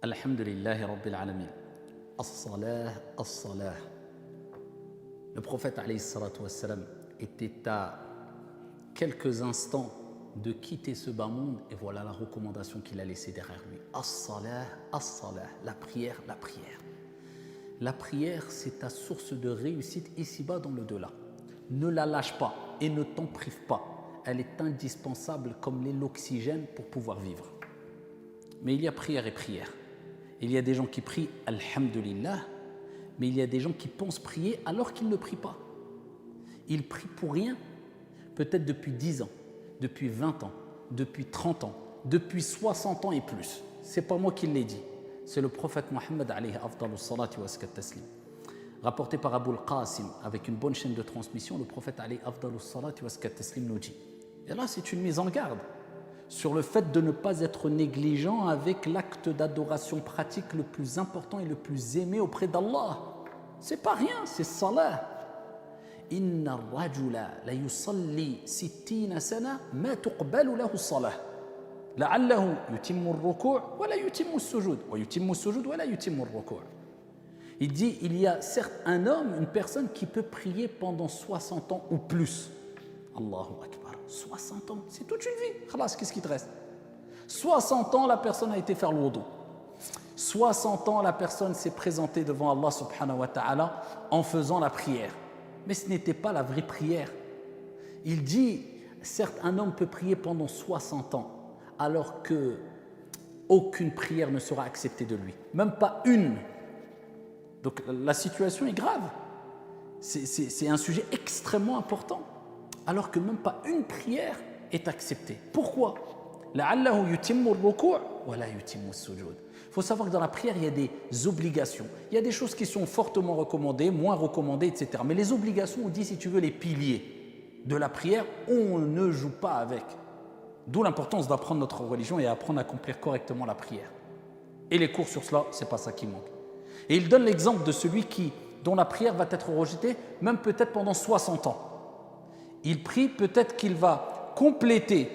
Alhamdulillahi Rabbil Alamin. As-salah, as-salah. Le prophète alayhi salatu wassalam était à quelques instants de quitter ce bas monde et voilà la recommandation qu'il a laissée derrière lui. As-salah, as-salah. La prière, la prière. La prière, c'est ta source de réussite ici-bas dans le delà. Ne la lâche pas et ne t'en prive pas. Elle est indispensable comme l'est l'oxygène pour pouvoir vivre. Mais il y a prière et prière. Il y a des gens qui prient Alhamdulillah, mais il y a des gens qui pensent prier alors qu'ils ne prient pas. Ils prient pour rien, peut-être depuis 10 ans, depuis 20 ans, depuis 30 ans, depuis 60 ans et plus. Ce n'est pas moi qui l'ai dit, c'est le prophète Mohammed alayhi afdalu salati wa askat taslim. Rapporté par Abu al-Qasim avec une bonne chaîne de transmission, le prophète alayhi afdalu salati wa askat taslim nous dit. Et là, c'est une mise en garde sur le fait de ne pas être négligent avec l'acte d'adoration pratique le plus important et le plus aimé auprès d'Allah. C'est pas rien, c'est salah. Inna ar-rajula la yusalli 60 sana ma tuqbalu lahu salah. La'allahu yutimmu ar-ruku' wa la yutimmu as-sujud wa yutimmu as-sujud wa la yutimmu ar-ruku'. Il dit il y a certes un homme, une personne qui peut prier pendant 60 ans ou plus. Allahu Akbar. 60 ans, c'est toute une vie. Khalas, qu'est-ce qui te reste? 60 ans, la personne a été faire le wudu. 60 ans, la personne s'est présentée devant Allah subhanahu wa ta'ala en faisant la prière. Mais ce n'était pas la vraie prière. Il dit, certes, un homme peut prier pendant 60 ans, alors que aucune prière ne sera acceptée de lui. Même pas une. Donc la situation est grave. C'est un sujet extrêmement important. Alors que même pas une prière est acceptée. Pourquoi? Il faut savoir que dans la prière, il y a des obligations. Il y a des choses qui sont fortement recommandées, moins recommandées, etc. Mais les obligations, on dit, si tu veux, les piliers de la prière, on ne joue pas avec. D'où l'importance d'apprendre notre religion et apprendre à accomplir correctement la prière. Et les cours sur cela, ce n'est pas ça qui manque. Et il donne l'exemple de celui dont la prière va être rejetée, même peut-être pendant 60 ans. Il prie, peut-être qu'il va compléter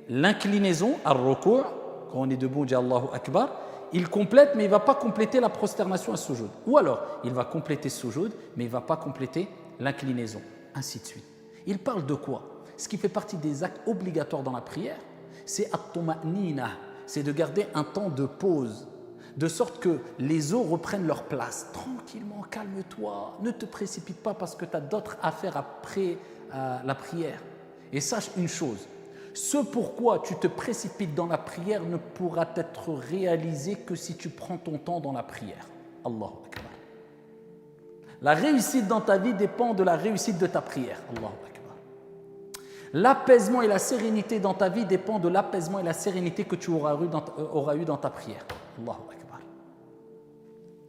l'inclinaison, ar-ruku', quand on est debout, on dit Allahu Akbar, il complète, mais il ne va pas compléter la prosternation à sujoud. Ou alors, il va compléter sujoud, mais il ne va pas compléter l'inclinaison, ainsi de suite. Il parle de quoi? Ce qui fait partie des actes obligatoires dans la prière, c'est at-tuma'nina, c'est de garder un temps de pause, de sorte que les os reprennent leur place. Tranquillement, calme-toi, ne te précipite pas parce que tu as d'autres affaires après la prière. Et sache une chose, ce pourquoi tu te précipites dans la prière ne pourra être réalisé que si tu prends ton temps dans la prière. Allahu Akbar. La réussite dans ta vie dépend de la réussite de ta prière. Allahu Akbar. L'apaisement et la sérénité dans ta vie dépend de l'apaisement et la sérénité que tu auras eu dans ta prière. Allahu Akbar.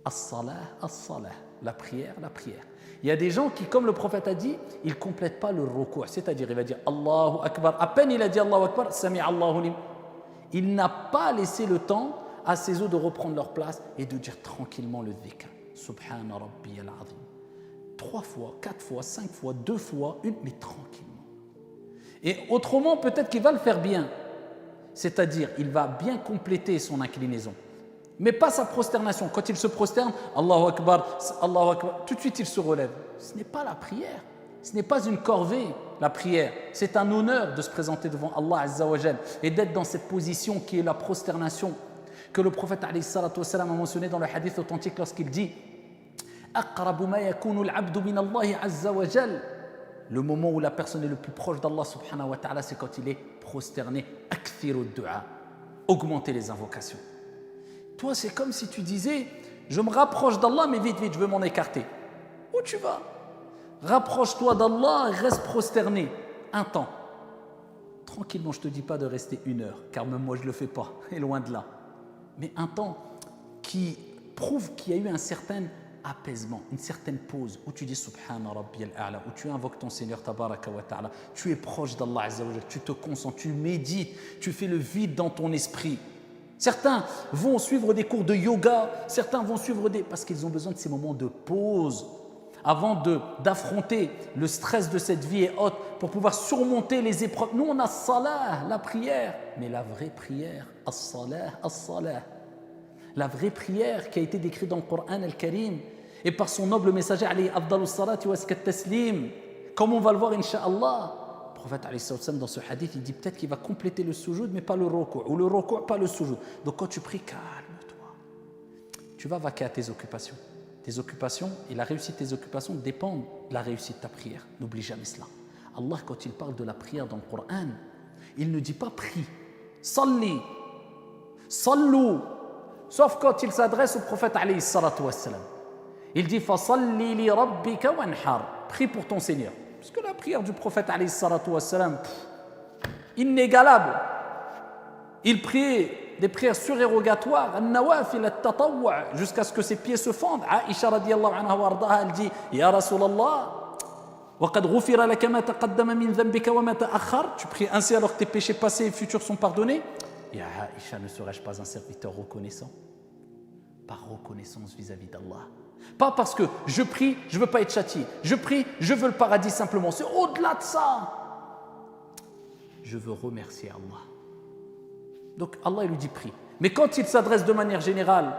As-salah, as-salah. La prière, la prière. Il y a des gens qui, comme le prophète a dit, ils ne complètent pas le ruku', c'est-à-dire il va dire Allahu Akbar. À peine il a dit Allahu Akbar, Sami Allahu lim. Il n'a pas laissé le temps à ses os de reprendre leur place et de dire tranquillement le dhikr. Subhana Rabbiyal Azim. 3 fois, 4 fois, 5 fois, 2 fois, une, mais tranquillement. Et autrement, peut-être qu'il va le faire bien. C'est-à-dire, il va bien compléter son inclinaison. Mais pas sa prosternation. Quand il se prosterne, Allahu Akbar, tout de suite il se relève. Ce n'est pas la prière. Ce n'est pas une corvée, la prière. C'est un honneur de se présenter devant Allah Azza wa Jal et d'être dans cette position qui est la prosternation que le prophète alayhi salatu wassalam a mentionné dans le hadith authentique lorsqu'il dit Aqrabu ma yakunu al-abdu min Allah Azza wa Jal. Le moment où la personne est le plus proche d'Allah subhanahu wa ta'ala, c'est quand il est prosterné. Akthiru du'a. Augmenter les invocations. Toi, c'est comme si tu disais, je me rapproche d'Allah, mais vite, vite, je veux m'en écarter. Où tu vas? Rapproche-toi d'Allah et reste prosterné un temps. Tranquillement, je ne te dis pas de rester 1 heure, car même moi, je ne le fais pas, et loin de là. Mais un temps qui prouve qu'il y a eu un certain apaisement, une certaine pause, où tu dis Subhana Rabbiyal A'la, où tu invoques ton Seigneur Tabaraka wa Ta'ala, tu es proche d'Allah Azza wa Jalla, tu te concentres, tu médites, tu fais le vide dans ton esprit. Certains vont suivre des cours de yoga, certains vont suivre parce qu'ils ont besoin de ces moments de pause avant d'affronter le stress de cette vie et autres pour pouvoir surmonter les épreuves. Nous, on a salah, la prière, mais la vraie prière, as-salah, as-salah. La vraie prière qui a été décrite dans le Coran al-Karim et par son noble messager, alayhi afdalus salati wa azka taslim, comme on va le voir, incha'Allah. Le prophète, alayhi salam, dans ce hadith, il dit peut-être qu'il va compléter le sujoud, mais pas le ruku', ou le ruku', pas le sujoud. Donc quand tu pries, calme-toi. Tu vas vaquer à tes occupations. Tes occupations et la réussite de tes occupations dépendent de la réussite de ta prière. N'oublie jamais cela. Allah, quand il parle de la prière dans le Coran, il ne dit pas prie. Salli, sallou. Sauf quand il s'adresse au prophète alayhi salatu wassalam. Il dit fasalli li rabbika wanhar. Prie pour ton Seigneur. Parce que la prière du prophète alayhi salatu wassalam, inégalable. Il priait des prières surérogatoires, an-nawafil at-tatawwu', jusqu'à ce que ses pieds se fendent. Aïcha radiyallahu anha wa ardaha, elle dit ya Rasulallah, wa qad ghufira laka ma taqaddama min dhanbika wa ma ta'akhkhar. Tu pries ainsi alors que tes péchés passés et futurs sont pardonnés. Ya Aïcha, ne serais-je pas un serviteur reconnaissant? Par reconnaissance vis-à-vis d'Allah. Pas parce que je prie, je ne veux pas être châtié. Je prie, je veux le paradis simplement. C'est au-delà de ça. Je veux remercier Allah. Donc Allah il lui dit prie. Mais quand il s'adresse de manière générale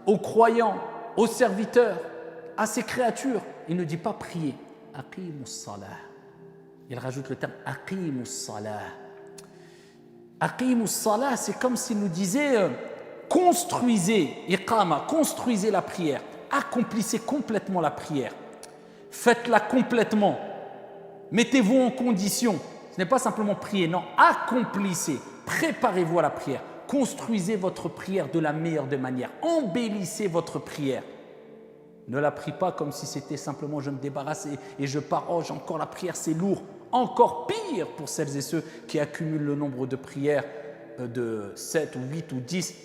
aux croyants, aux serviteurs, à ses créatures, il ne dit pas prier. Aqimus salah. Il rajoute le terme aqimus salah. Aqimus salah, c'est comme s'il nous disait construisez, iqama, construisez la prière. Accomplissez complètement la prière. Faites-la complètement. Mettez-vous en condition. Ce n'est pas simplement prier, non. Accomplissez. Préparez-vous à la prière. Construisez votre prière de la meilleure des manières. Embellissez votre prière. Ne la prie pas comme si c'était simplement je me débarrasse et je pars. Oh, j'ai encore la prière, c'est lourd. Encore pire pour celles et ceux qui accumulent le nombre de prières de 7 ou 8 ou 10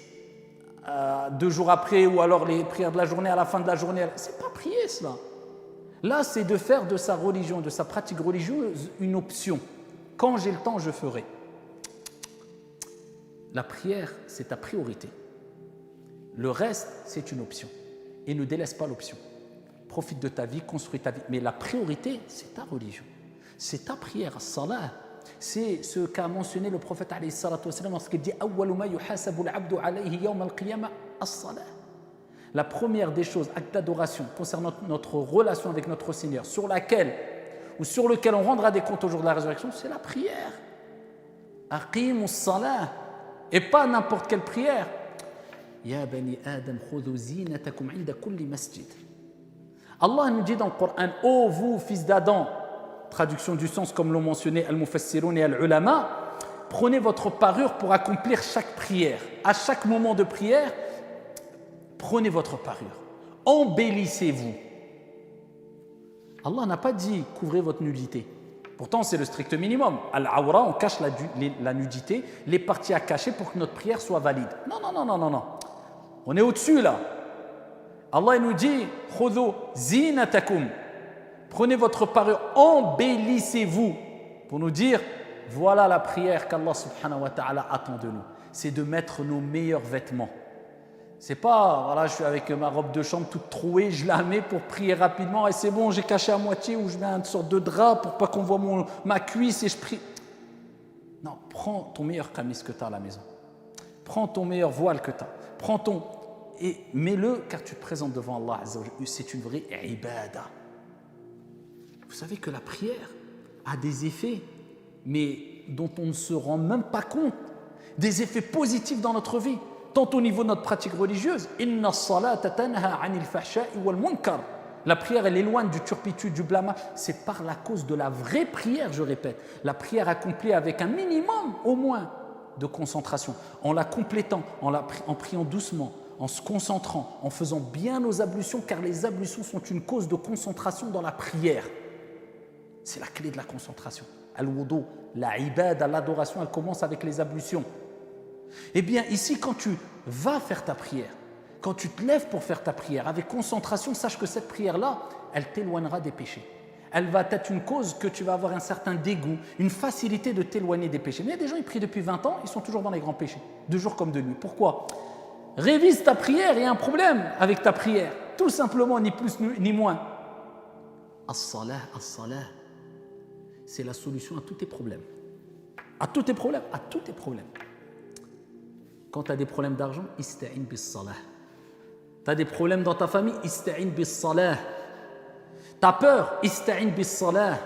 2 jours après, ou alors les prières de la journée à la fin de la journée. C'est pas prier cela. Là, c'est de faire de sa religion, de sa pratique religieuse une option. Quand j'ai le temps, je ferai. La prière, c'est ta priorité. Le reste, c'est une option. Et ne délaisse pas l'option. Profite de ta vie, construis ta vie. Mais la priorité, c'est ta religion. C'est ta prière, salat. C'est ce qu'a mentionné le prophète alayhi salatu wassalam lorsqu'il dit awwalu ma yuhasabu al-'abdu alayhi yawm al-qiyamah as-salah. La première des choses, acte d'adoration concernant notre relation avec notre Seigneur, sur laquelle ou sur lequel on rendra des comptes au jour de la résurrection, c'est la prière. Aqimus salah. Et pas n'importe quelle prière. Ya bani Adam khudhu zinatakum 'inda kulli masjid. Allah nous dit dans le Coran, ô vous fils d'Adam, traduction du sens comme l'ont mentionné al-mufassirun et al-ulama, prenez votre parure pour accomplir chaque prière. À chaque moment de prière, prenez votre parure. Embellissez-vous. Allah n'a pas dit couvrez votre nudité. Pourtant, c'est le strict minimum. Al-awra, on cache la nudité, les parties à cacher pour que notre prière soit valide. Non, non, non, non, non, non. On est au-dessus là. Allah nous dit khudhu zinatakum. Prenez votre parure, embellissez-vous pour nous dire voilà la prière qu'Allah subhanahu wa ta'ala attend de nous. C'est de mettre nos meilleurs vêtements. C'est pas, voilà, je suis avec ma robe de chambre toute trouée, je la mets pour prier rapidement et c'est bon, j'ai caché à moitié ou je mets une sorte de drap pour pas qu'on voit ma cuisse et je prie. Non, prends ton meilleur camis que tu as à la maison. Prends ton meilleur voile que tu as. Prends ton... et mets-le car tu te présentes devant Allah Azza wa Jalla. C'est une vraie ibada. Vous savez que la prière a des effets, mais dont on ne se rend même pas compte. Des effets positifs dans notre vie. Tant au niveau de notre pratique religieuse, inna as-salata tanha 'anil fahsha'i wal munkar. La prière, elle éloigne du turpitude, du blâme. C'est par la cause de la vraie prière, je répète. La prière accomplie avec un minimum, au moins, de concentration. En la complétant, en priant doucement, en se concentrant, en faisant bien nos ablutions, car les ablutions sont une cause de concentration dans la prière. C'est la clé de la concentration. Al-wudu, la ibada, l'adoration, elle commence avec les ablutions. Eh bien, ici, quand tu vas faire ta prière, quand tu te lèves pour faire ta prière avec concentration, sache que cette prière-là, elle t'éloignera des péchés. Elle va être une cause que tu vas avoir un certain dégoût, une facilité de t'éloigner des péchés. Mais il y a des gens, ils prient depuis 20 ans, ils sont toujours dans les grands péchés, de jour comme de nuit. Pourquoi? Révise ta prière, il y a un problème avec ta prière. Tout simplement, ni plus ni moins. As-salah, c'est la solution à tous tes problèmes. À tous tes problèmes, à tous tes problèmes. Quand tu as des problèmes d'argent, ista'in bis salah. Tu as des problèmes dans ta famille, ista'in bis salah. Tu as peur, ista'in bis salah.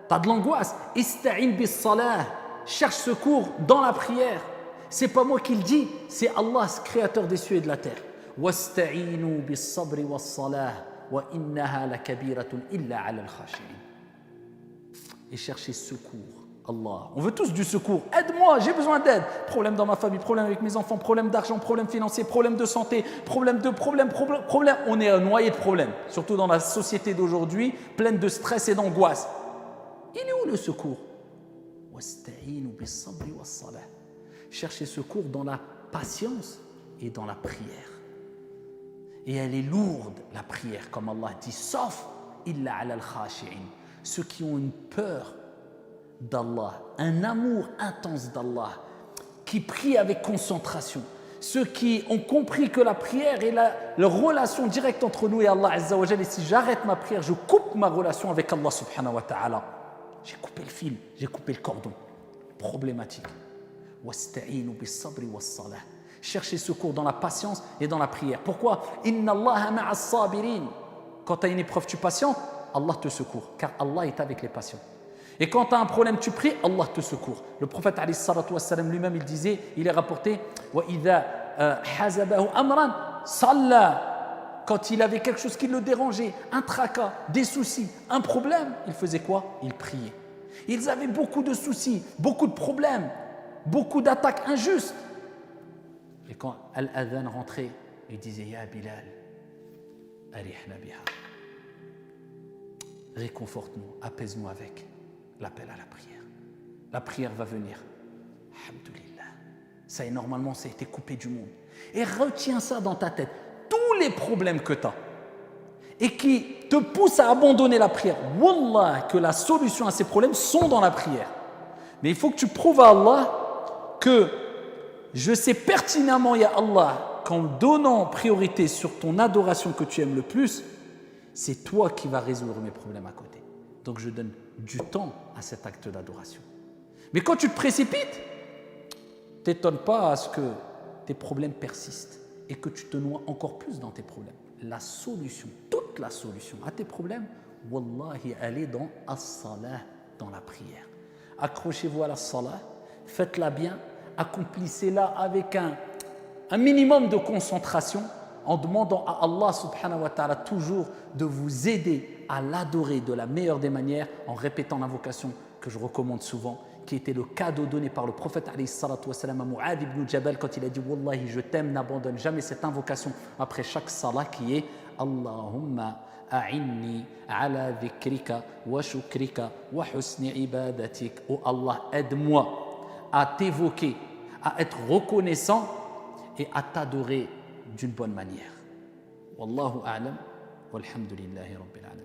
Tu as de l'angoisse, ista'in bis salah. Cherche secours dans la prière. C'est pas moi qui le dis, c'est Allah, créateur des cieux et de la terre. Wasta'inu bis sabri was salah wa innaha lakabiratun illa 'ala al-khashi'in. Et cherchez secours. Allah. On veut tous du secours. Aide-moi, j'ai besoin d'aide. Problème dans ma famille, problème avec mes enfants, problème d'argent, problème financier, problème de santé, problème. On est noyé de problèmes. Surtout dans la société d'aujourd'hui, pleine de stress et d'angoisse. Il est où le secours? Cherchez secours dans la patience et dans la prière. Et elle est lourde, la prière, comme Allah dit, sauf illa ala al-khashi'in. Ceux qui ont une peur d'Allah, un amour intense d'Allah, qui prient avec concentration. Ceux qui ont compris que la prière est la relation directe entre nous et Allah Azza wa Jalla. Et si j'arrête ma prière, je coupe ma relation avec Allah subhanahu wa ta'ala. J'ai coupé le fil, j'ai coupé le cordon. Problématique. Wasta'inu bis sabri was salah. Cherchez secours dans la patience et dans la prière. Pourquoi? Inna Allaha ma'as sabirin. Quand tu as une épreuve, tu patientes, Allah te secourt, car Allah est avec les patients. Et quand tu as un problème, tu pries, Allah te secourt. Le prophète alayhi salatu wassalam lui-même, il disait, il est rapporté, wa idha hazabahu amran salla. Quand il avait quelque chose qui le dérangeait, un tracas, des soucis, un problème, il faisait quoi? Il priait. Ils avaient beaucoup de soucis, beaucoup de problèmes, beaucoup d'attaques injustes. Et quand Al-Adhan rentrait, il disait, Ya Bilal, arihna biha. Réconforte-nous, apaise-nous avec l'appel à la prière. La prière va venir. Alhamdulillah. Ça est normalement, ça a été coupé du monde. Et retiens ça dans ta tête. Tous les problèmes que tu as et qui te poussent à abandonner la prière, wallah, que la solution à ces problèmes sont dans la prière. Mais il faut que tu prouves à Allah que je sais pertinemment, ya Allah, qu'en donnant priorité sur ton adoration que tu aimes le plus, c'est toi qui vas résoudre mes problèmes à côté. Donc je donne du temps à cet acte d'adoration. Mais quand tu te précipites, t'étonne pas à ce que tes problèmes persistent et que tu te noies encore plus dans tes problèmes. La solution, toute la solution à tes problèmes, wallahi, elle est dans as-salah, dans la prière. Accrochez-vous à la salah, faites-la bien, accomplissez-la avec un minimum de concentration, en demandant à Allah subhanahu wa ta'ala toujours de vous aider à l'adorer de la meilleure des manières, en répétant l'invocation que je recommande souvent, qui était le cadeau donné par le prophète alayhi salatu wa salam à Mu'adh ibn Jabal quand il a dit « Wallahi, je t'aime, n'abandonne jamais cette invocation après chaque salat qui est « Allahumma a'inni ala dhikrika wa shukrika wa husni ibadatik » Oh Allah, aide-moi à t'évoquer, à être reconnaissant et à t'adorer d'une bonne manière. Wallahu a'lam, walhamdulillahi rabbil alamin.